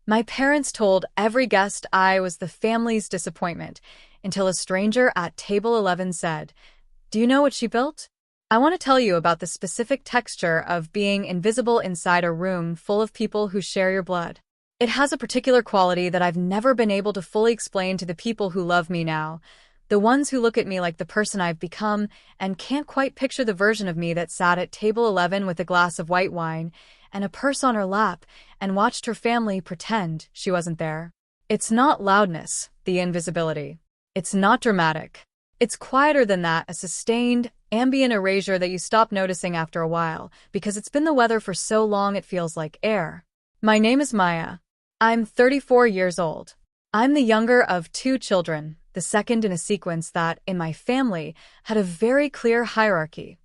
My parents told every guest I was the family's disappointment, until a stranger at table 11 said, "Do you know what she built?" I want to tell you about the specific texture of being invisible inside a room full of people who share your blood. It has a particular quality that I've never been able to fully explain to the people who love me now, the ones who look at me like the person I've become and can't quite picture the version of me that sat at table 11 with a glass of white wine and a purse on her lap and watched her family pretend she wasn't there. It's not loudness, the invisibility. It's not dramatic. It's quieter than that, a sustained, ambient erasure that you stop noticing after a while, because it's been the weather for so long it feels like air. My name is Maya. I'm 34 years old. I'm the younger of two children, the second in a sequence that, in my family, had a very clear hierarchy.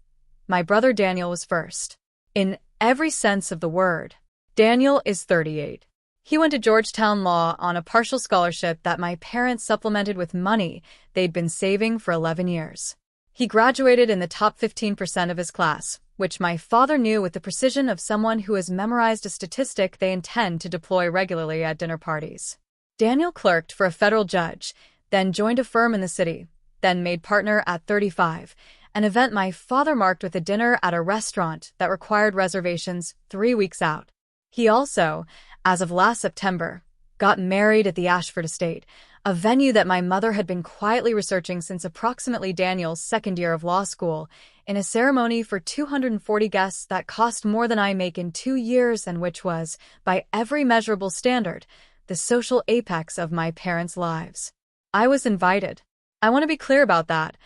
My brother Daniel was first. In every sense of the word. Daniel is 38. He went to Georgetown Law on a partial scholarship that my parents supplemented with money they'd been saving for 11 years. He graduated in the top 15% of his class, which my father knew with the precision of someone who has memorized a statistic they intend to deploy regularly at dinner parties. Daniel clerked for a federal judge, then joined a firm in the city, then made partner at 35, an event my father marked with a dinner at a restaurant that required reservations 3 weeks out. He also, as of last September, got married at the Ashford Estate, a venue that my mother had been quietly researching since approximately Daniel's second year of law school, in a ceremony for 240 guests that cost more than I make in 2 years and which was, by every measurable standard, the social apex of my parents' lives. I was invited. I want to be clear about that.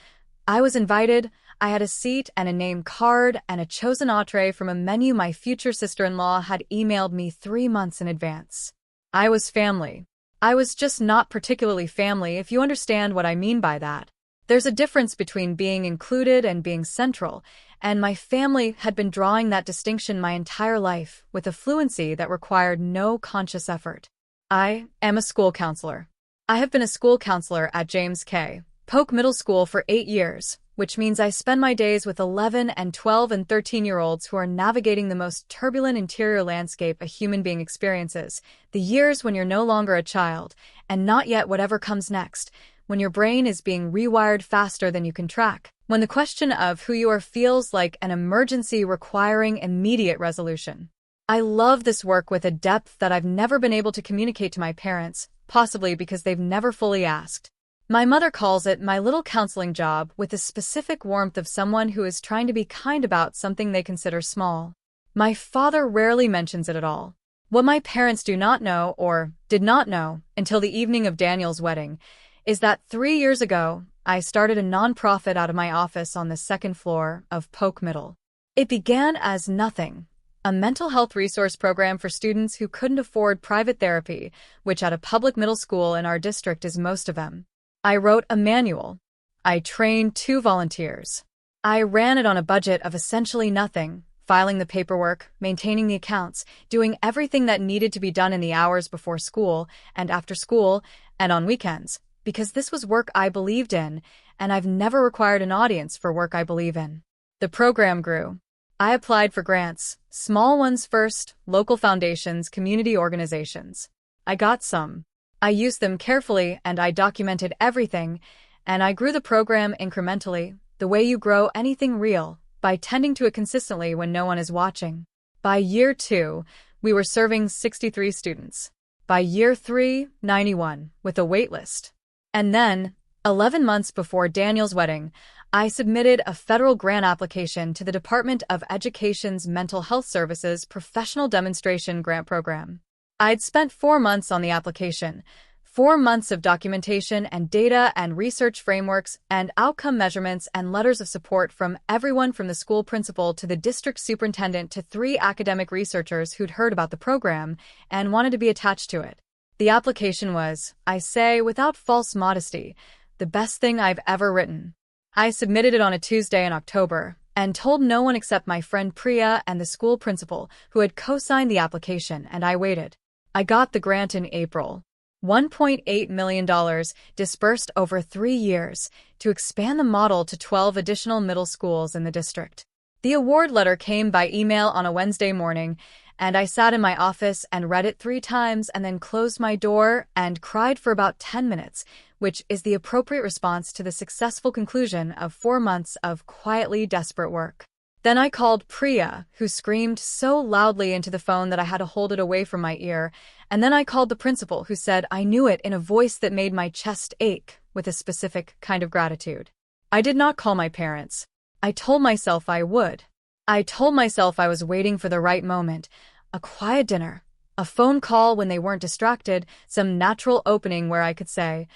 I was invited. I had a seat and a name card and a chosen entree from a menu my future sister-in-law had emailed me 3 months in advance. I was family. I was just not particularly family, if you understand what I mean by that. There's a difference between being included and being central, and my family had been drawing that distinction my entire life with a fluency that required no conscious effort. I am a school counselor. I have been a school counselor at James K. Polk Middle School for 8 years, which means I spend my days with 11 and 12 and 13-year-olds who are navigating the most turbulent interior landscape a human being experiences, the years when you're no longer a child, and not yet whatever comes next, when your brain is being rewired faster than you can track, when the question of who you are feels like an emergency requiring immediate resolution. I love this work with a depth that I've never been able to communicate to my parents, possibly because they've never fully asked. My mother calls it my little counseling job, with the specific warmth of someone who is trying to be kind about something they consider small. My father rarely mentions it at all. What my parents do not know, or did not know, until the evening of Daniel's wedding, is that 3 years ago, I started a nonprofit out of my office on the second floor of Polk Middle. It began as nothing, a mental health resource program for students who couldn't afford private therapy, which at a public middle school in our district is most of them. I wrote a manual. I trained 2 volunteers. I ran it on a budget of essentially nothing, filing the paperwork, maintaining the accounts, doing everything that needed to be done in the hours before school and after school and on weekends, because this was work I believed in, and I've never required an audience for work I believe in. The program grew. I applied for grants, small ones first, local foundations, community organizations. I got some. I used them carefully and I documented everything, and I grew the program incrementally, the way you grow anything real, by tending to it consistently when no one is watching. By year 2, we were serving 63 students. By year 3, 91, with a wait list. And then, 11 months before Daniel's wedding, I submitted a federal grant application to the Department of Education's Mental Health Services Professional Demonstration Grant Program. I'd spent 4 months on the application, 4 months of documentation and data and research frameworks and outcome measurements and letters of support from everyone from the school principal to the district superintendent to 3 academic researchers who'd heard about the program and wanted to be attached to it. The application was, I say without false modesty, the best thing I've ever written. I submitted it on a Tuesday in October and told no one except my friend Priya and the school principal, who had co-signed the application, and I waited. I got the grant in April. $1.8 million dispersed over 3 years to expand the model to 12 additional middle schools in the district. The award letter came by email on a Wednesday morning, and I sat in my office and read it 3 times and then closed my door and cried for about 10 minutes, which is the appropriate response to the successful conclusion of 4 months of quietly desperate work. Then I called Priya, who screamed so loudly into the phone that I had to hold it away from my ear, and then I called the principal, who said I knew it in a voice that made my chest ache with a specific kind of gratitude. I did not call my parents. I told myself I would. I told myself I was waiting for the right moment, a quiet dinner, a phone call when they weren't distracted, some natural opening where I could say,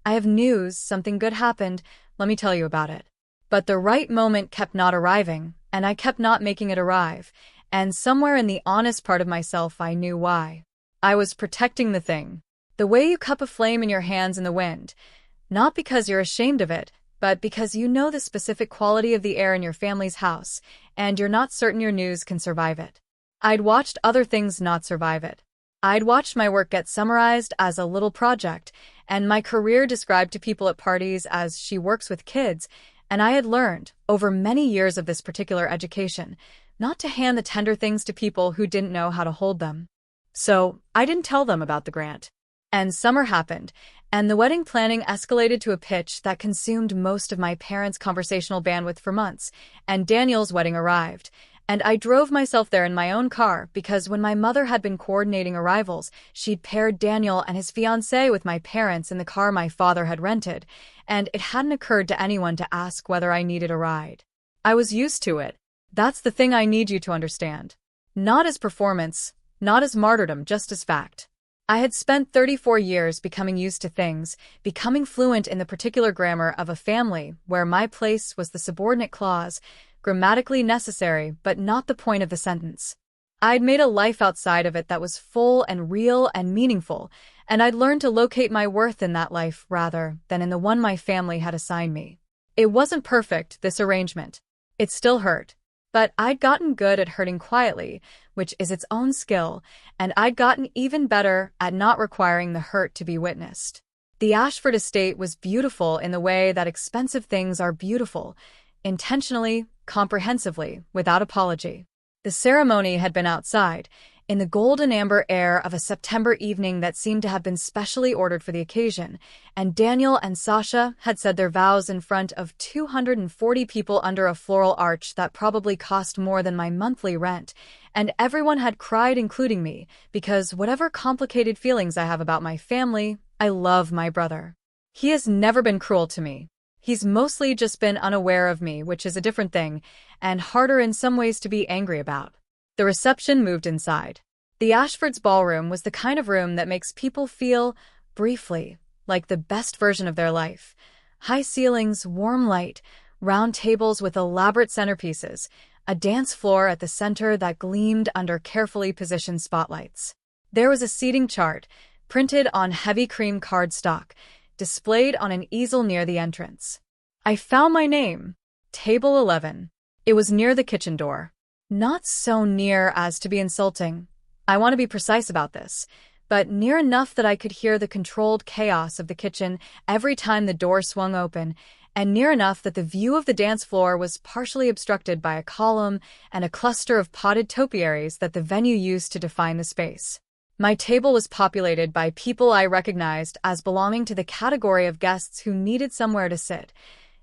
I have news, something good happened, let me tell you about it. But the right moment kept not arriving, and I kept not making it arrive, and somewhere in the honest part of myself I knew why. I was protecting the thing. The way you cup a flame in your hands in the wind, not because you're ashamed of it, but because you know the specific quality of the air in your family's house, and you're not certain your news can survive it. I'd watched other things not survive it. I'd watched my work get summarized as a little project, and my career described to people at parties as she works with kids, and I had learned, over many years of this particular education, not to hand the tender things to people who didn't know how to hold them. So, I didn't tell them about the grant. And summer happened, and the wedding planning escalated to a pitch that consumed most of my parents' conversational bandwidth for months, and Daniel's wedding arrived, and I drove myself there in my own car because when my mother had been coordinating arrivals, she'd paired Daniel and his fiancée with my parents in the car my father had rented, and it hadn't occurred to anyone to ask whether I needed a ride. I was used to it. That's the thing I need you to understand. Not as performance, not as martyrdom, just as fact. I had spent 34 years becoming used to things, becoming fluent in the particular grammar of a family where my place was the subordinate clause, grammatically necessary but not the point of the sentence. I'd made a life outside of it that was full and real and meaningful, and I'd learned to locate my worth in that life rather than in the one my family had assigned me. It wasn't perfect, this arrangement. It still hurt. But I'd gotten good at hurting quietly, which is its own skill, and I'd gotten even better at not requiring the hurt to be witnessed. The Ashford estate was beautiful in the way that expensive things are beautiful, intentionally, comprehensively, without apology. The ceremony had been outside, in the golden amber air of a September evening that seemed to have been specially ordered for the occasion, and Daniel and Sasha had said their vows in front of 240 people under a floral arch that probably cost more than my monthly rent, and everyone had cried, including me, because whatever complicated feelings I have about my family, I love my brother. He has never been cruel to me. He's mostly just been unaware of me, which is a different thing, and harder in some ways to be angry about. The reception moved inside. The Ashfords' ballroom was the kind of room that makes people feel, briefly, like the best version of their life. High ceilings, warm light, round tables with elaborate centerpieces, a dance floor at the center that gleamed under carefully positioned spotlights. There was a seating chart, printed on heavy cream cardstock, displayed on an easel near the entrance. I found my name. Table 11. It was near the kitchen door. Not so near as to be insulting. I want to be precise about this, but near enough that I could hear the controlled chaos of the kitchen every time the door swung open, and near enough that the view of the dance floor was partially obstructed by a column and a cluster of potted topiaries that the venue used to define the space. My table was populated by people I recognized as belonging to the category of guests who needed somewhere to sit.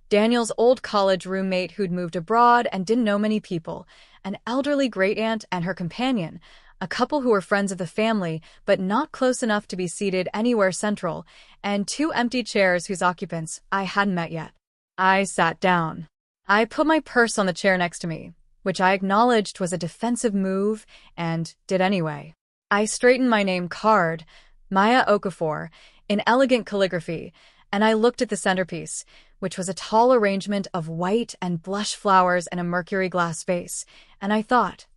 Daniel's old college roommate who'd moved abroad and didn't know many people, an elderly great-aunt and her companion, a couple who were friends of the family but not close enough to be seated anywhere central, and 2 empty chairs whose occupants I hadn't met yet. I sat down. I put my purse on the chair next to me, which I acknowledged was a defensive move, and did anyway. I straightened my name card, Maya Okafor, in elegant calligraphy, and I looked at the centerpiece, which was a tall arrangement of white and blush flowers in a mercury glass vase, and I thought,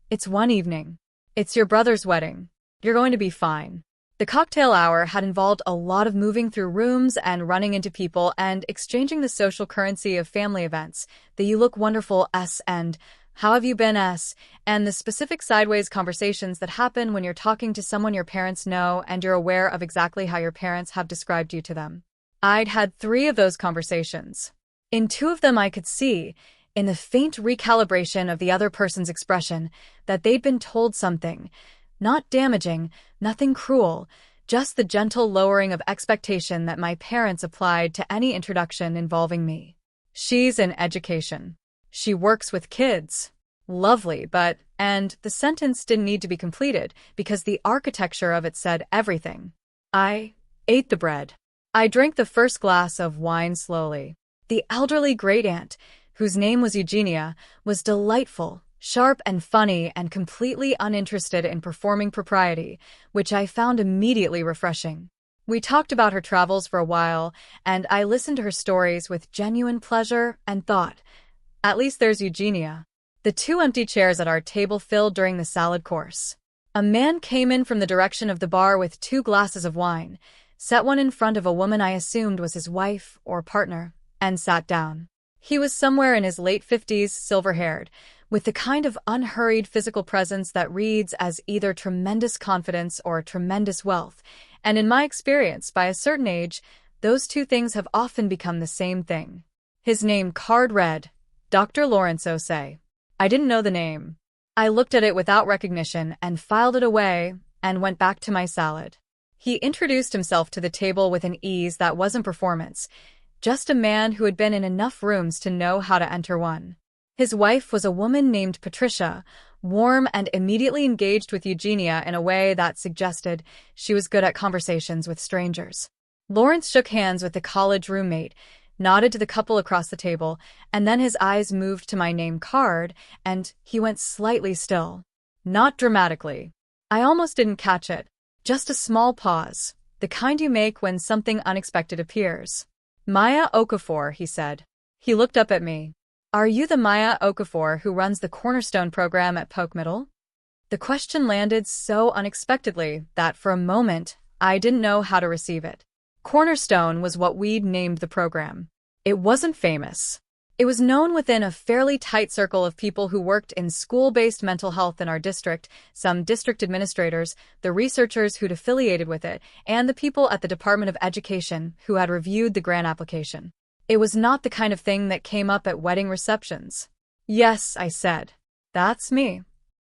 it's one evening. It's your brother's wedding. You're going to be fine. The cocktail hour had involved a lot of moving through rooms and running into people and exchanging the social currency of family events, the you look wonderful S and how have you been S, and the specific sideways conversations that happen when you're talking to someone your parents know and you're aware of exactly how your parents have described you to them. I'd had 3 of those conversations. In 2 of them I could see, in the faint recalibration of the other person's expression, that they'd been told something. Not damaging, nothing cruel, just the gentle lowering of expectation that my parents applied to any introduction involving me. She's in education. She works with kids. Lovely, but, and the sentence didn't need to be completed because the architecture of it said everything. I ate the bread. I drank the first glass of wine slowly. The elderly great-aunt, whose name was Eugenia, was delightful, sharp and funny and completely uninterested in performing propriety, which I found immediately refreshing. We talked about her travels for a while, and I listened to her stories with genuine pleasure and thought, at least there's Eugenia. The 2 empty chairs at our table filled during the salad course. A man came in from the direction of the bar with 2 glasses of wine, set one in front of a woman I assumed was his wife or partner, and sat down. He was somewhere in his late 50s, silver-haired, with the kind of unhurried physical presence that reads as either tremendous confidence or tremendous wealth, and in my experience, by a certain age, those 2 things have often become the same thing. His name card read, Dr. Lawrence Osei. I didn't know the name. I looked at it without recognition and filed it away and went back to my salad. He introduced himself to the table with an ease that wasn't performance, just a man who had been in enough rooms to know how to enter one. His wife was a woman named Patricia, warm and immediately engaged with Eugenia in a way that suggested she was good at conversations with strangers. Lawrence shook hands with the college roommate, nodded to the couple across the table, and then his eyes moved to my name card, and he went slightly still. Not dramatically. I almost didn't catch it. Just a small pause, the kind you make when something unexpected appears. Maya Okafor, he said. He looked up at me. Are you the Maya Okafor who runs the Cornerstone program at Polk Middle? The question landed so unexpectedly that for a moment I didn't know how to receive it. Cornerstone was what we'd named the program. It wasn't famous. It was known within a fairly tight circle of people who worked in school-based mental health in our district, some district administrators, the researchers who'd affiliated with it, and the people at the Department of Education who had reviewed the grant application. It was not the kind of thing that came up at wedding receptions. Yes, I said. That's me.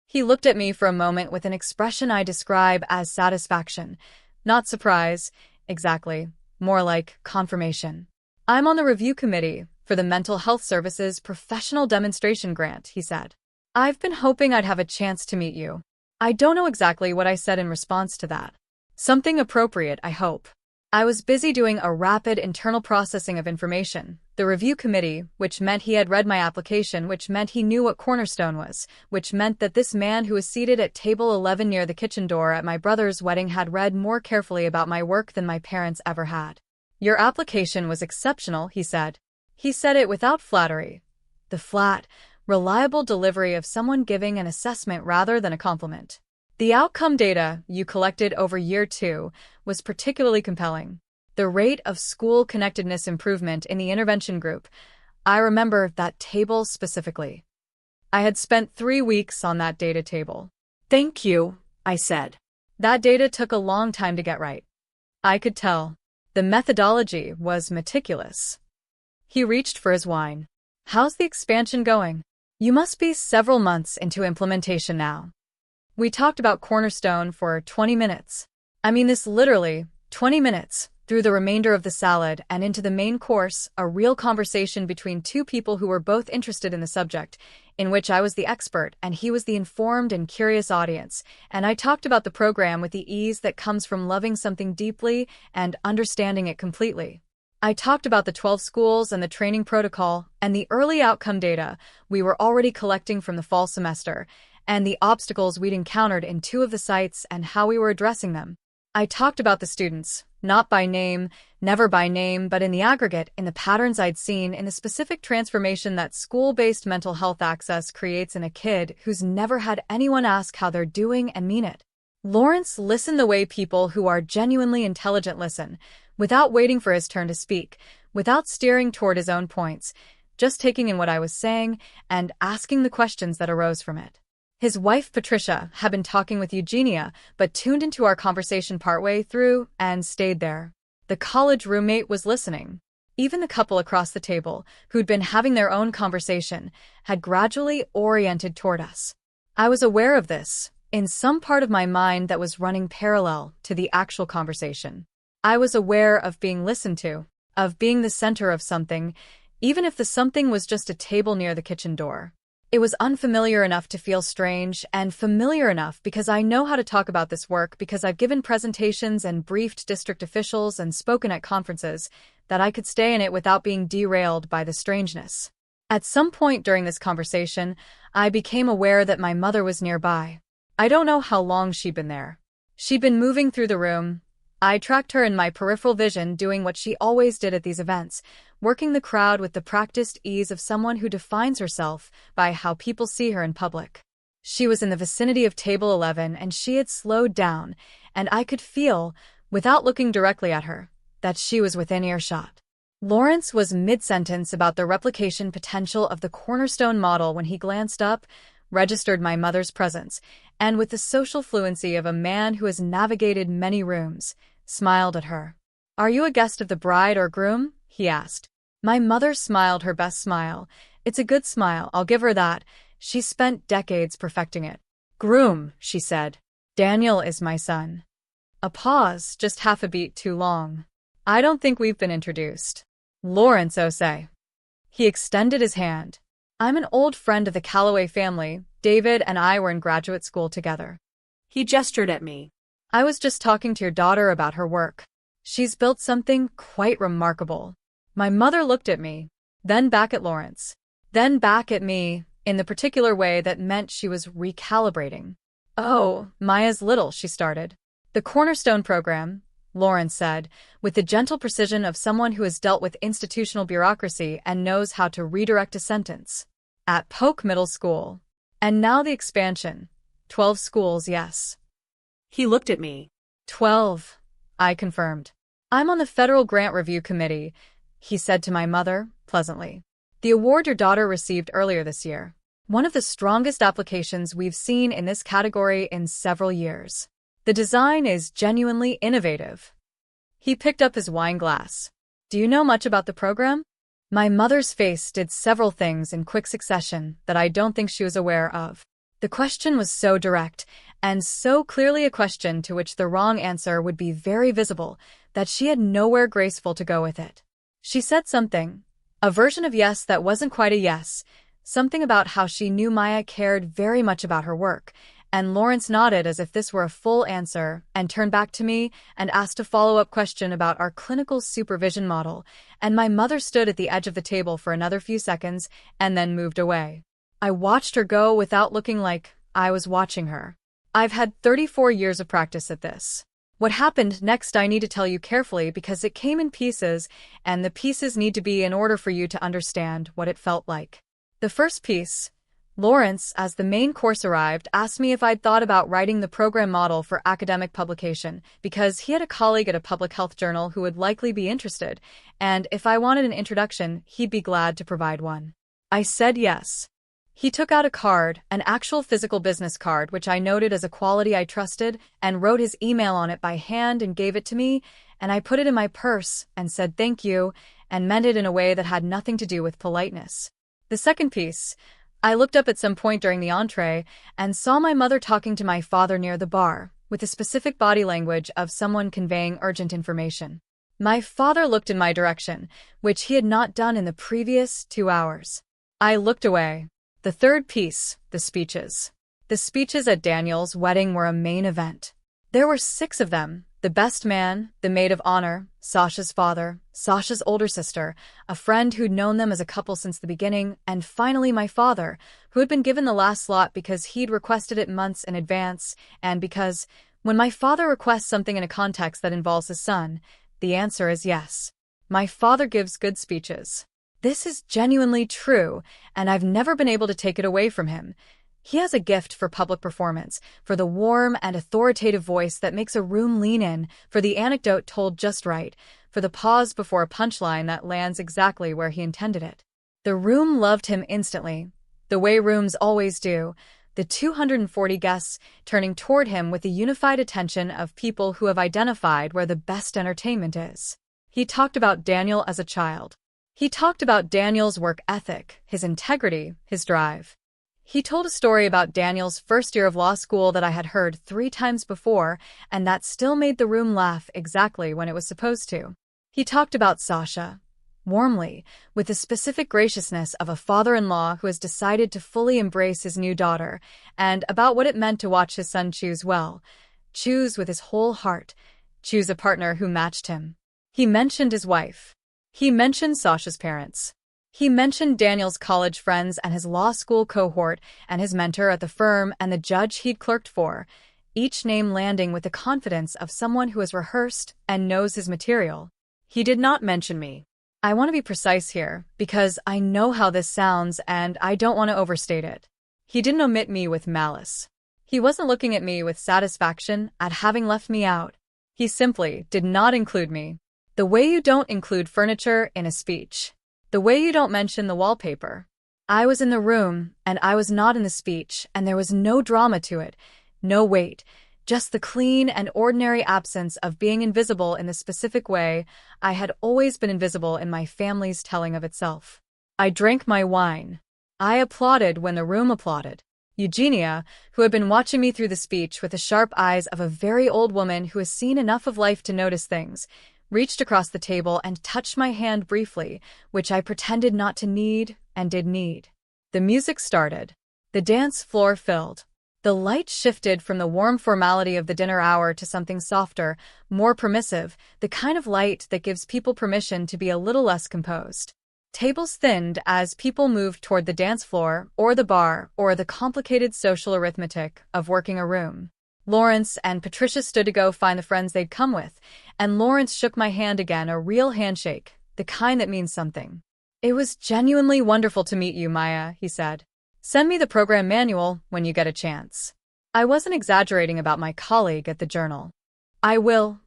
He looked at me for a moment with an expression I describe as satisfaction. Not surprise, exactly. More like confirmation. I'm on the review committee for the Mental Health Services Professional Demonstration Grant, he said. I've been hoping I'd have a chance to meet you. I don't know exactly what I said in response to that. Something appropriate, I hope. I was busy doing a rapid internal processing of information. The review committee, which meant he had read my application, which meant he knew what Cornerstone was, which meant that this man who was seated at table 11 near the kitchen door at my brother's wedding had read more carefully about my work than my parents ever had. Your application was exceptional, he said. He said it without flattery. The flat, reliable delivery of someone giving an assessment rather than a compliment. The outcome data you collected over year 2 was particularly compelling. The rate of school connectedness improvement in the intervention group. I remember that table specifically. I had spent 3 weeks on that data table. Thank you, I said. That data took a long time to get right. I could tell. The methodology was meticulous. He reached for his wine. How's the expansion going? You must be several months into implementation now. We talked about Cornerstone for 20 minutes. I mean this literally, 20 minutes, through the remainder of the salad and into the main course, a real conversation between 2 people who were both interested in the subject, in which I was the expert and he was the informed and curious audience, and I talked about the program with the ease that comes from loving something deeply and understanding it completely. I talked about the 12 schools and the training protocol and the early outcome data we were already collecting from the fall semester, and the obstacles we'd encountered in 2 of the sites and how we were addressing them. I talked about the students, not by name, never by name, but in the aggregate, in the patterns I'd seen, in the specific transformation that school-based mental health access creates in a kid who's never had anyone ask how they're doing and mean it. Lawrence listened the way people who are genuinely intelligent listen, without waiting for his turn to speak, without steering toward his own points, just taking in what I was saying and asking the questions that arose from it. His wife, Patricia, had been talking with Eugenia, but tuned into our conversation partway through and stayed there. The college roommate was listening. Even the couple across the table, who'd been having their own conversation, had gradually oriented toward us. I was aware of this, in some part of my mind that was running parallel to the actual conversation. I was aware of being listened to, of being the center of something, even if the something was just a table near the kitchen door. It was unfamiliar enough to feel strange, and familiar enough because I know how to talk about this work because I've given presentations and briefed district officials and spoken at conferences, that I could stay in it without being derailed by the strangeness. At some point during this conversation, I became aware that my mother was nearby. I don't know how long she'd been there. She'd been moving through the room. I tracked her in my peripheral vision doing what she always did at these events, working the crowd with the practiced ease of someone who defines herself by how people see her in public. She was in the vicinity of table 11 and she had slowed down, and I could feel, without looking directly at her, that she was within earshot. Lawrence was mid-sentence about the replication potential of the cornerstone model when he glanced up, registered my mother's presence, and with the social fluency of a man who has navigated many rooms, smiled at her. "Are you a guest of the bride or groom?" he asked. My mother smiled her best smile. It's a good smile, I'll give her that. She spent decades perfecting it. "Groom," she said. "Daniel is my son." A pause, just half a beat too long. "I don't think we've been introduced." "Lawrence Osei." He extended his hand. "I'm an old friend of the Calloway family. David and I were in graduate school together." He gestured at me. "I was just talking to your daughter about her work. She's built something quite remarkable." My mother looked at me, then back at Lawrence, then back at me, in the particular way that meant she was recalibrating. "Oh, Maya's little," she started. "The Cornerstone program," Lawrence said, with the gentle precision of someone who has dealt with institutional bureaucracy and knows how to redirect a sentence. "At Polk Middle School. And now the expansion. 12 schools, yes." He looked at me. 12, I confirmed. "I'm on the Federal Grant Review Committee," he said to my mother, pleasantly. "The award your daughter received earlier this year. One of the strongest applications we've seen in this category in several years. The design is genuinely innovative." He picked up his wine glass. "Do you know much about the program?" My mother's face did several things in quick succession that I don't think she was aware of. The question was so direct, and so clearly a question to which the wrong answer would be very visible, that she had nowhere graceful to go with it. She said something, a version of yes that wasn't quite a yes, something about how she knew Maya cared very much about her work, and Lawrence nodded as if this were a full answer and turned back to me and asked a follow-up question about our clinical supervision model, and my mother stood at the edge of the table for another few seconds and then moved away. I watched her go without looking like I was watching her. I've had 34 years of practice at this. What happened next I need to tell you carefully because it came in pieces, and the pieces need to be in order for you to understand what it felt like. The first piece, Lawrence, as the main course arrived, asked me if I'd thought about writing the program model for academic publication because he had a colleague at a public health journal who would likely be interested, and if I wanted an introduction, he'd be glad to provide one. I said yes. He took out a card, an actual physical business card, which I noted as a quality I trusted, and wrote his email on it by hand and gave it to me, and I put it in my purse and said thank you, and meant it in a way that had nothing to do with politeness. The second piece, I looked up at some point during the entree and saw my mother talking to my father near the bar, with the specific body language of someone conveying urgent information. My father looked in my direction, which he had not done in the previous 2 hours. I looked away. The third piece, the speeches. The speeches at Daniel's wedding were a main event. There were 6 of them: the best man, the maid of honor, Sasha's father, Sasha's older sister, a friend who'd known them as a couple since the beginning, and finally my father, who had been given the last slot because he'd requested it months in advance, and because, when my father requests something in a context that involves his son, the answer is yes. My father gives good speeches. This is genuinely true, and I've never been able to take it away from him. He has a gift for public performance, for the warm and authoritative voice that makes a room lean in, for the anecdote told just right, for the pause before a punchline that lands exactly where he intended it. The room loved him instantly, the way rooms always do, the 240 guests turning toward him with the unified attention of people who have identified where the best entertainment is. He talked about Daniel as a child. He talked about Daniel's work ethic, his integrity, his drive. He told a story about Daniel's first year of law school that I had heard 3 times before, and that still made the room laugh exactly when it was supposed to. He talked about Sasha, warmly, with the specific graciousness of a father-in-law who has decided to fully embrace his new daughter, and about what it meant to watch his son choose well, choose with his whole heart, choose a partner who matched him. He mentioned his wife. He mentioned Sasha's parents. He mentioned Daniel's college friends and his law school cohort and his mentor at the firm and the judge he'd clerked for, each name landing with the confidence of someone who has rehearsed and knows his material. He did not mention me. I want to be precise here, because I know how this sounds and I don't want to overstate it. He didn't omit me with malice. He wasn't looking at me with satisfaction at having left me out. He simply did not include me. The way you don't include furniture in a speech. The way you don't mention the wallpaper. I was in the room, and I was not in the speech, and there was no drama to it, no weight, just the clean and ordinary absence of being invisible in the specific way I had always been invisible in my family's telling of itself. I drank my wine. I applauded when the room applauded. Eugenia, who had been watching me through the speech with the sharp eyes of a very old woman who has seen enough of life to notice things, reached across the table and touched my hand briefly, which I pretended not to need and did need. The music started. The dance floor filled. The light shifted from the warm formality of the dinner hour to something softer, more permissive, the kind of light that gives people permission to be a little less composed. Tables thinned as people moved toward the dance floor, or the bar, or the complicated social arithmetic of working a room. Lawrence and Patricia stood to go find the friends they'd come with, and Lawrence shook my hand again, a real handshake, the kind that means something. "It was genuinely wonderful to meet you, Maya," he said. "Send me the program manual when you get a chance." I wasn't exaggerating about my colleague at the Journal. "I will,"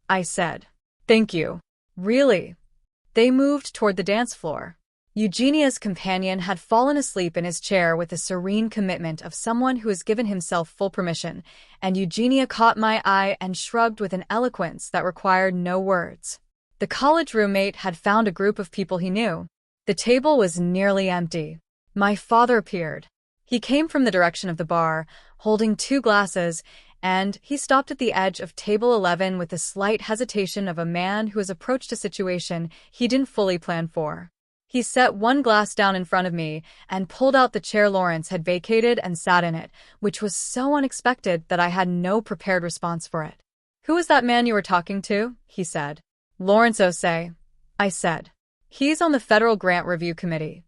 I said. "Thank you." "Really?" They moved toward the dance floor. Eugenia's companion had fallen asleep in his chair with the serene commitment of someone who has given himself full permission, and Eugenia caught my eye and shrugged with an eloquence that required no words. The college roommate had found a group of people he knew. The table was nearly empty. My father appeared. He came from the direction of the bar, holding 2 glasses, and he stopped at the edge of table 11 with the slight hesitation of a man who has approached a situation he didn't fully plan for. He set 1 glass down in front of me and pulled out the chair Lawrence had vacated and sat in it, which was so unexpected that I had no prepared response for it. "Who was that man you were talking to?" he said. "Lawrence Osei," I said. "He's on the Federal Grant Review Committee."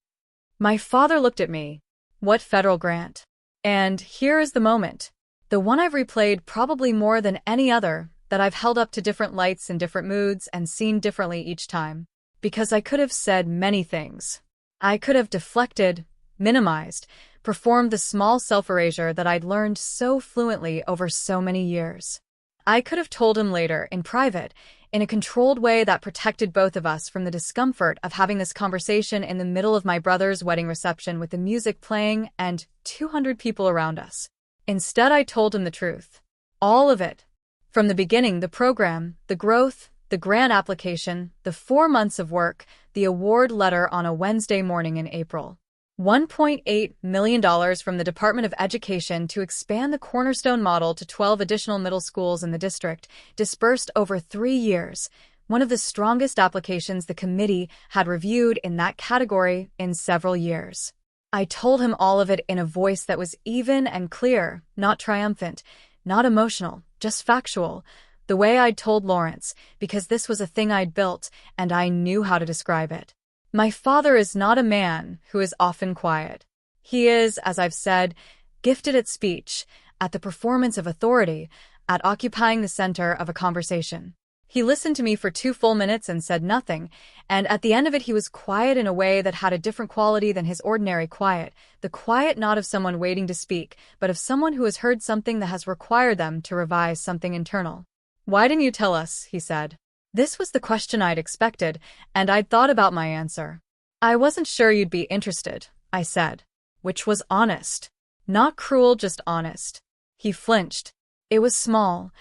My father looked at me. "What federal grant?" And here is the moment. The one I've replayed probably more than any other, that I've held up to different lights in different moods and seen differently each time. Because I could have said many things. I could have deflected, minimized, performed the small self-erasure that I'd learned so fluently over so many years. I could have told him later, in private, in a controlled way that protected both of us from the discomfort of having this conversation in the middle of my brother's wedding reception with the music playing and 200 people around us. Instead, I told him the truth. All of it. From the beginning, the program, the growth, the grant application, the 4 months of work, the award letter on a Wednesday morning in April. $1.8 million from the Department of Education to expand the Cornerstone model to 12 additional middle schools in the district, dispersed over 3 years, one of the strongest applications the committee had reviewed in that category in several years. I told him all of it in a voice that was even and clear, not triumphant, not emotional, just factual, the way I'd told Lawrence, because this was a thing I'd built, and I knew how to describe it. My father is not a man who is often quiet. He is, as I've said, gifted at speech, at the performance of authority, at occupying the center of a conversation. He listened to me for 2 full minutes and said nothing, and at the end of it he was quiet in a way that had a different quality than his ordinary quiet, the quiet not of someone waiting to speak, but of someone who has heard something that has required them to revise something internal. "Why didn't you tell us?" he said. This was the question I'd expected, and I'd thought about my answer. "I wasn't sure you'd be interested," I said, which was honest. Not cruel, just honest. He flinched. It was small,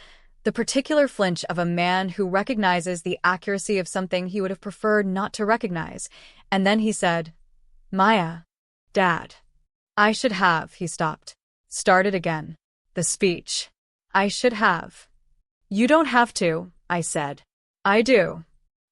The particular flinch of a man who recognizes the accuracy of something he would have preferred not to recognize. And then he said, "Maya, Dad." I should have, he stopped. Started again. The speech. I should have. You don't have to, I said. I do.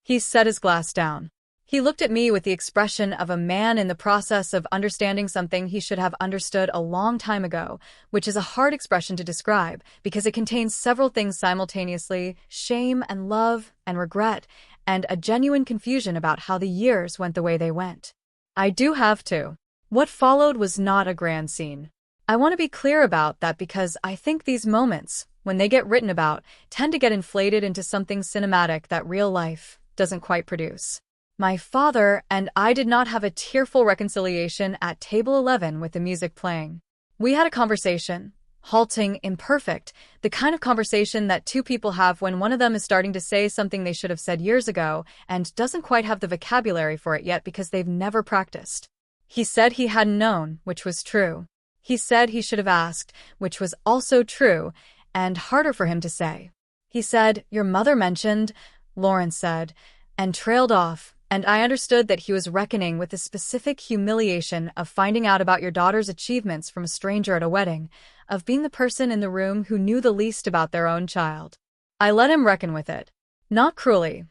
He set his glass down. He looked at me with the expression of a man in the process of understanding something he should have understood a long time ago, which is a hard expression to describe because it contains several things simultaneously: shame and love and regret, and a genuine confusion about how the years went the way they went. I do have to. What followed was not a grand scene. I want to be clear about that because I think these moments, when they get written about, tend to get inflated into something cinematic that real life doesn't quite produce. My father and I did not have a tearful reconciliation at table 11 with the music playing. We had a conversation, halting, imperfect, the kind of conversation that two people have when one of them is starting to say something they should have said years ago and doesn't quite have the vocabulary for it yet because they've never practiced. He said he hadn't known, which was true. He said he should have asked, which was also true, and harder for him to say. He said, "Your mother mentioned," Lawrence said, and trailed off, and I understood that he was reckoning with the specific humiliation of finding out about your daughter's achievements from a stranger at a wedding, of being the person in the room who knew the least about their own child. I let him reckon with it. Not cruelly.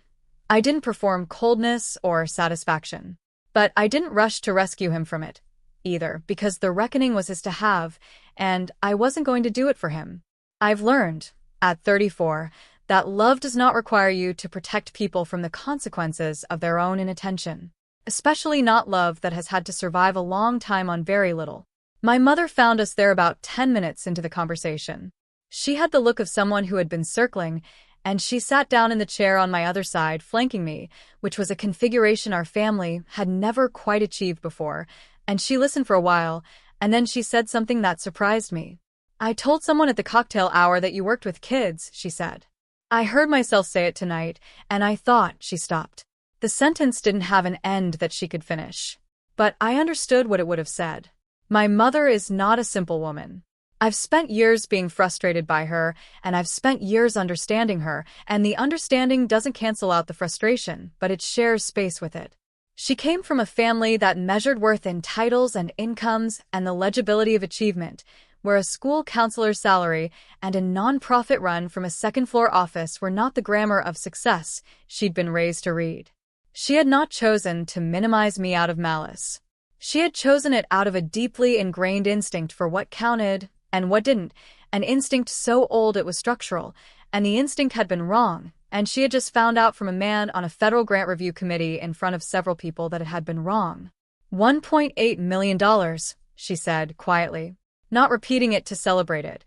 I didn't perform coldness or satisfaction. But I didn't rush to rescue him from it, either, because the reckoning was his to have, and I wasn't going to do it for him. I've learned, at 34, that love does not require you to protect people from the consequences of their own inattention, especially not love that has had to survive a long time on very little. My mother found us there about 10 minutes into the conversation. She had the look of someone who had been circling, and she sat down in the chair on my other side, flanking me, which was a configuration our family had never quite achieved before, and she listened for a while, and then she said something that surprised me. "I told someone at the cocktail hour that you worked with kids," she said. I heard myself say it tonight, and I thought she stopped. The sentence didn't have an end that she could finish. But I understood what it would have said. My mother is not a simple woman. I've spent years being frustrated by her, and I've spent years understanding her, and the understanding doesn't cancel out the frustration, but it shares space with it. She came from a family that measured worth in titles and incomes and the legibility of achievement, where a school counselor's salary and a non-profit run from a second-floor office were not the grammar of success she'd been raised to read. She had not chosen to minimize me out of malice. She had chosen it out of a deeply ingrained instinct for what counted and what didn't, an instinct so old it was structural, and the instinct had been wrong, and she had just found out from a man on a federal grant review committee in front of several people that it had been wrong. $1.8 million, she said quietly, not repeating it to celebrate it,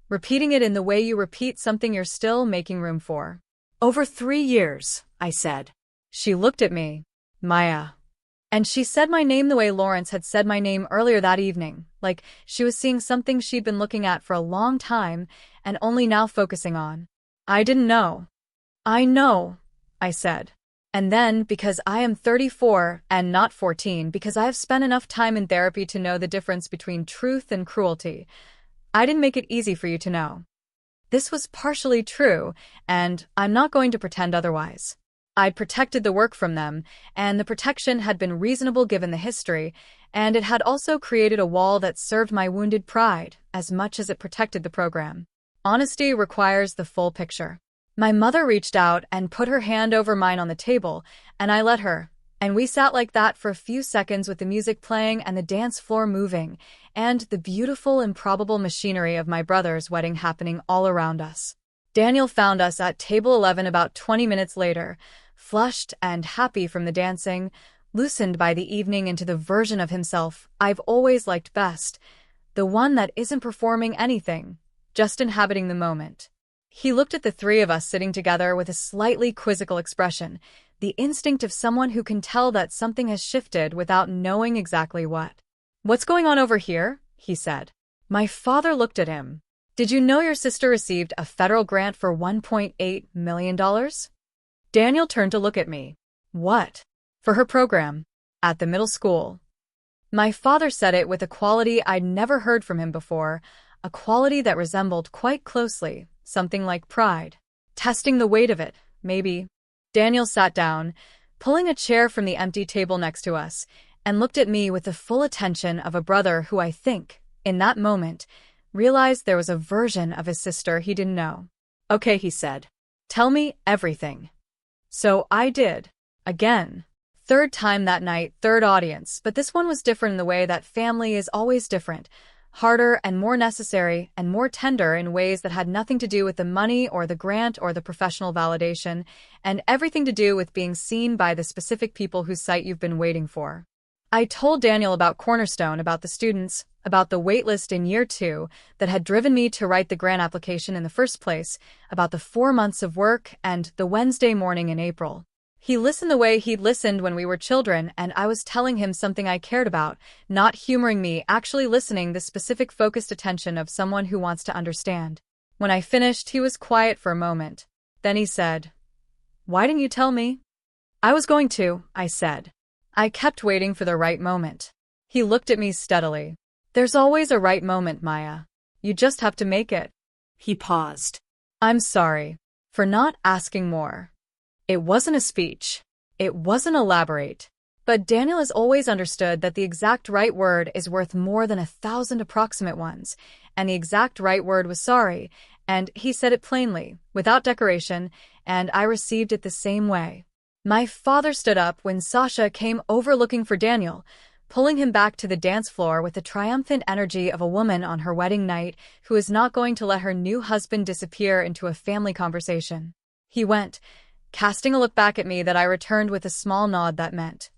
repeating it in the way you repeat something you're still making room for. "Over 3 years, I said. She looked at me. "Maya." And she said my name the way Lawrence had said my name earlier that evening, like she was seeing something she'd been looking at for a long time and only now focusing on. "I didn't know." "I know," I said. And then, because I am 34 and not 14, because I have spent enough time in therapy to know the difference between truth and cruelty, I didn't make it easy for you to know. This was partially true, and I'm not going to pretend otherwise. I'd protected the work from them, and the protection had been reasonable given the history, and it had also created a wall that served my wounded pride as much as it protected the program. Honesty requires the full picture. My mother reached out and put her hand over mine on the table, and I let her, and we sat like that for a few seconds with the music playing and the dance floor moving, and the beautiful, improbable machinery of my brother's wedding happening all around us. Daniel found us at table 11 about 20 minutes later, flushed and happy from the dancing, loosened by the evening into the version of himself I've always liked best, the one that isn't performing anything, just inhabiting the moment. He looked at the three of us sitting together with a slightly quizzical expression, the instinct of someone who can tell that something has shifted without knowing exactly what. "What's going on over here?" he said. My father looked at him. "Did you know your sister received a federal grant for $1.8 million? Daniel turned to look at me. "What?" "For her program. At the middle school." My father said it with a quality I'd never heard from him before, a quality that resembled quite closely something like pride. Testing the weight of it, maybe. Daniel sat down, pulling a chair from the empty table next to us, and looked at me with the full attention of a brother who I think, in that moment, realized there was a version of his sister he didn't know. "Okay," he said. "Tell me everything." So I did. Again. Third time that night, third audience, but this one was different in the way that family is always different. Harder and more necessary and more tender in ways that had nothing to do with the money or the grant or the professional validation, and everything to do with being seen by the specific people whose sight you've been waiting for. I told Daniel about Cornerstone, about the students, about the waitlist in year 2 that had driven me to write the grant application in the first place, about the 4 months of work and the Wednesday morning in April. He listened the way he'd listened when we were children, and I was telling him something I cared about, not humoring me, actually listening, the specific focused attention of someone who wants to understand. When I finished, he was quiet for a moment. Then he said, "Why didn't you tell me?" "I was going to," I said. I kept waiting for the right moment. He looked at me steadily. "There's always a right moment, Maya. You just have to make it." He paused. "I'm sorry for not asking more." It wasn't a speech. It wasn't elaborate. But Daniel has always understood that the exact right word is worth more than 1,000 approximate ones, and the exact right word was sorry, and he said it plainly, without decoration, and I received it the same way. My father stood up when Sasha came over looking for Daniel, pulling him back to the dance floor with the triumphant energy of a woman on her wedding night who is not going to let her new husband disappear into a family conversation. He went, casting a look back at me that I returned with a small nod that meant,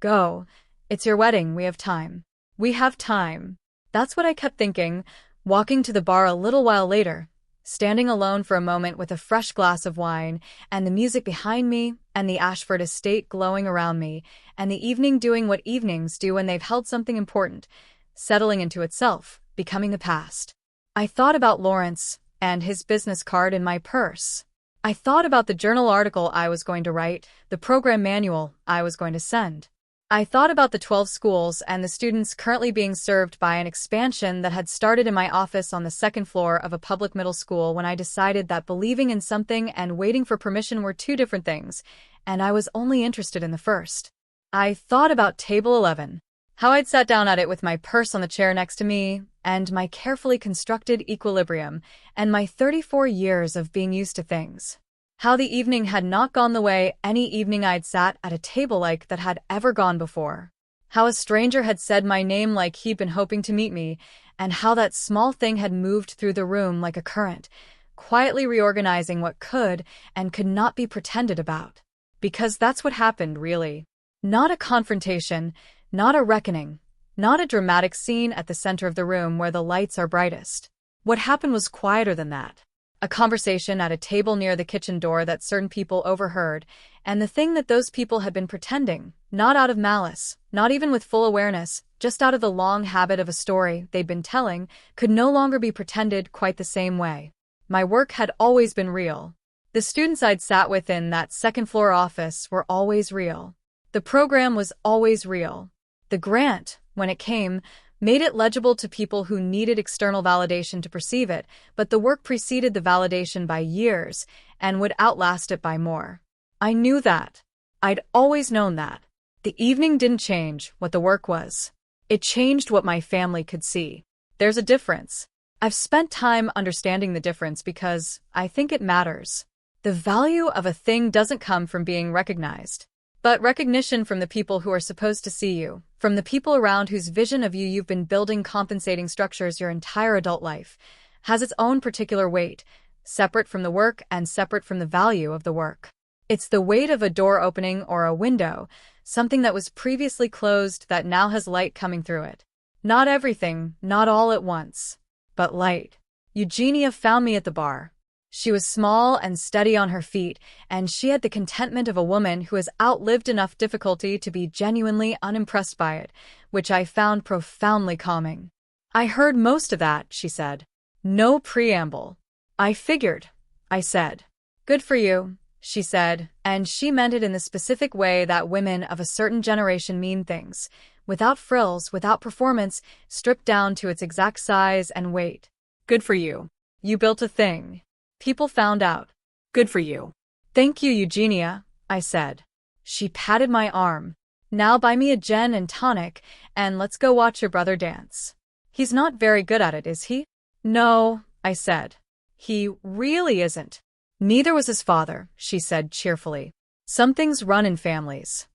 "Go. It's your wedding. We have time. We have time." That's what I kept thinking, walking to the bar a little while later, standing alone for a moment with a fresh glass of wine, and the music behind me, and the Ashford estate glowing around me, and the evening doing what evenings do when they've held something important, settling into itself, becoming the past. I thought about Lawrence and his business card in my purse. I thought about the journal article I was going to write, the program manual I was going to send. I thought about the 12 schools and the students currently being served by an expansion that had started in my office on the second floor of a public middle school when I decided that believing in something and waiting for permission were two different things, and I was only interested in the first. I thought about Table 11, how I'd sat down at it with my purse on the chair next to me, and my carefully constructed equilibrium, and my 34 years of being used to things. How the evening had not gone the way any evening I'd sat at a table like that had ever gone before. How a stranger had said my name like he'd been hoping to meet me, and how that small thing had moved through the room like a current, quietly reorganizing what could and could not be pretended about. Because that's what happened, really. Not a confrontation, not a reckoning, not a dramatic scene at the center of the room where the lights are brightest. What happened was quieter than that. A conversation at a table near the kitchen door that certain people overheard, and the thing that those people had been pretending, not out of malice, not even with full awareness, just out of the long habit of a story they'd been telling, could no longer be pretended quite the same way. My work had always been real. The students I'd sat with in that second-floor office were always real. The program was always real. The grant, when it came, made it legible to people who needed external validation to perceive it, but the work preceded the validation by years and would outlast it by more. I knew that. I'd always known that. The evening didn't change what the work was. It changed what my family could see. There's a difference. I've spent time understanding the difference because I think it matters. The value of a thing doesn't come from being recognized, but recognition from the people who are supposed to see you, from the people around whose vision of you you've been building compensating structures your entire adult life, has its own particular weight, separate from the work and separate from the value of the work. It's the weight of a door opening or a window, something that was previously closed that now has light coming through it. Not everything, not all at once, but light. Eugenia found me at the bar. She was small and steady on her feet, and she had the contentment of a woman who has outlived enough difficulty to be genuinely unimpressed by it, which I found profoundly calming. "I heard most of that," she said. "No preamble." "I figured," I said. "Good for you," she said, and she meant it in the specific way that women of a certain generation mean things, without frills, without performance, stripped down to its exact size and weight. "Good for you. You built a thing." People found out. Good for you. Thank you, Eugenia, I said. She patted my arm. Now buy me a gin and tonic, and let's go watch your brother dance. He's not very good at it, is he? No, I said. He really isn't. Neither was his father, she said cheerfully. Some things run in families.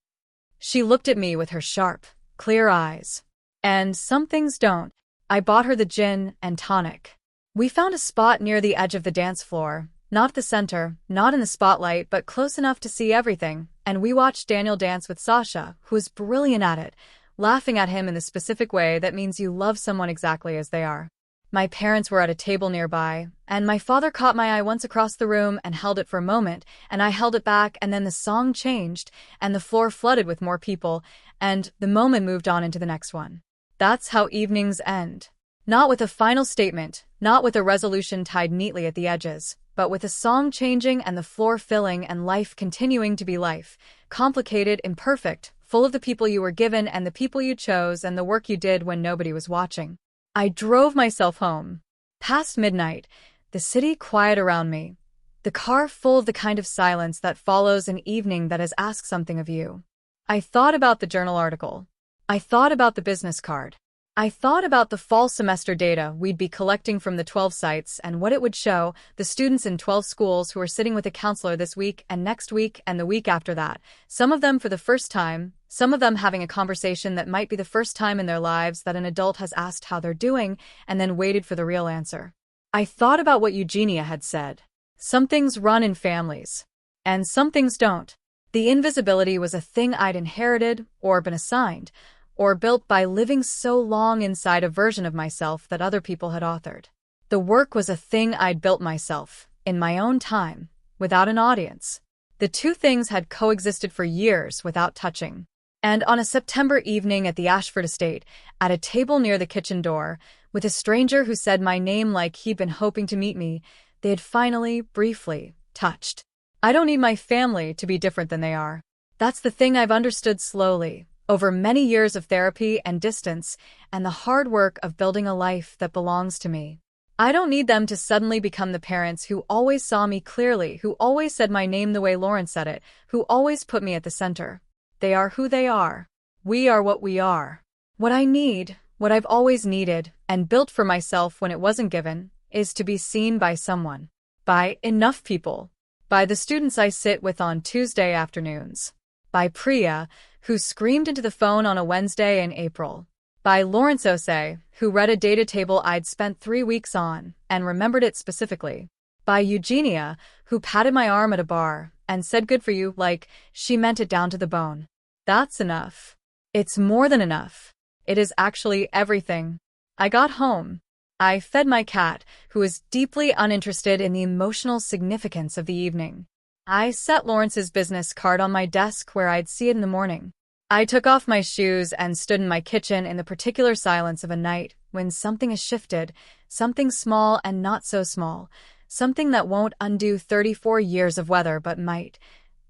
She looked at me with her sharp, clear eyes. And some things don't. I bought her the gin and tonic. We found a spot near the edge of the dance floor, not the center, not in the spotlight, but close enough to see everything, and we watched Daniel dance with Sasha, who was brilliant at it, laughing at him in the specific way that means you love someone exactly as they are. My parents were at a table nearby, and my father caught my eye once across the room and held it for a moment, and I held it back, and then the song changed, and the floor flooded with more people, and the moment moved on into the next one. That's how evenings end. Not with a final statement, not with a resolution tied neatly at the edges, but with a song changing and the floor filling and life continuing to be life, complicated, imperfect, full of the people you were given and the people you chose and the work you did when nobody was watching. I drove myself home. Past midnight, the city quiet around me, the car full of the kind of silence that follows an evening that has asked something of you. I thought about the journal article. I thought about the business card. I thought about the fall semester data we'd be collecting from the 12 sites and what it would show the students in 12 schools who are sitting with a counselor this week and next week and the week after that, some of them for the first time, some of them having a conversation that might be the first time in their lives that an adult has asked how they're doing and then waited for the real answer. I thought about what Eugenia had said. Some things run in families, and some things don't. The invisibility was a thing I'd inherited or been assigned, or built by living so long inside a version of myself that other people had authored. The work was a thing I'd built myself, in my own time, without an audience. The two things had coexisted for years without touching. And on a September evening at the Ashford estate, at a table near the kitchen door, with a stranger who said my name like he'd been hoping to meet me, they had finally, briefly, touched. I don't need my family to be different than they are. That's the thing I've understood slowly, over many years of therapy and distance, and the hard work of building a life that belongs to me. I don't need them to suddenly become the parents who always saw me clearly, who always said my name the way Lauren said it, who always put me at the center. They are who they are. We are what we are. What I need, what I've always needed, and built for myself when it wasn't given, is to be seen by someone. By enough people. By the students I sit with on Tuesday afternoons. By Priya, who screamed into the phone on a Wednesday in April. By Lawrence Osei, who read a data table I'd spent 3 weeks on, and remembered it specifically. By Eugenia, who patted my arm at a bar, and said good for you like she meant it down to the bone. That's enough. It's more than enough. It is actually everything. I got home. I fed my cat, who was deeply uninterested in the emotional significance of the evening. I set Lawrence's business card on my desk where I'd see it in the morning. I took off my shoes and stood in my kitchen in the particular silence of a night when something has shifted, something small and not so small, something that won't undo 34 years of weather but might,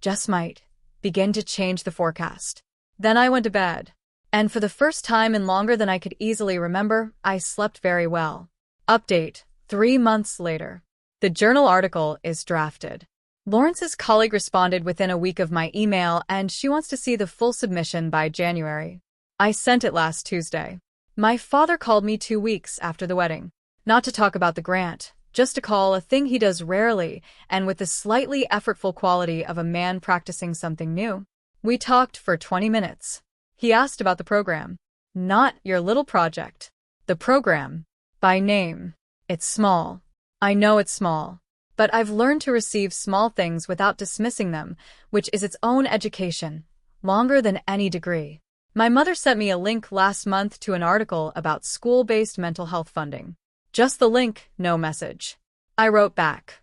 just might, begin to change the forecast. Then I went to bed. And for the first time in longer than I could easily remember, I slept very well. Update, 3 months later. The journal article is drafted. Lawrence's colleague responded within a week of my email, and she wants to see the full submission by January. I sent it last Tuesday. My father called me 2 weeks after the wedding. Not to talk about the grant, just to call, a thing he does rarely, and with the slightly effortful quality of a man practicing something new. We talked for 20 minutes. He asked about the program. Not your little project. The program. By name. It's small. I know it's small. But I've learned to receive small things without dismissing them, which is its own education. Longer than any degree. My mother sent me a link last month to an article about school-based mental health funding. Just the link, no message. I wrote back.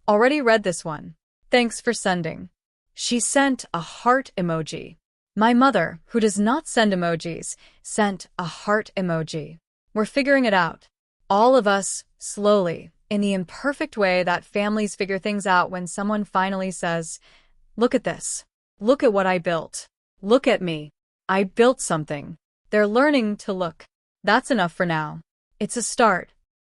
Already read this one. Thanks for sending. She sent a heart emoji. My mother, who does not send emojis, sent a heart emoji. We're figuring it out. All of us, slowly, in the imperfect way that families figure things out when someone finally says, look at this. Look at what I built. Look at me. I built something. They're learning to look. That's enough for now. It's a start,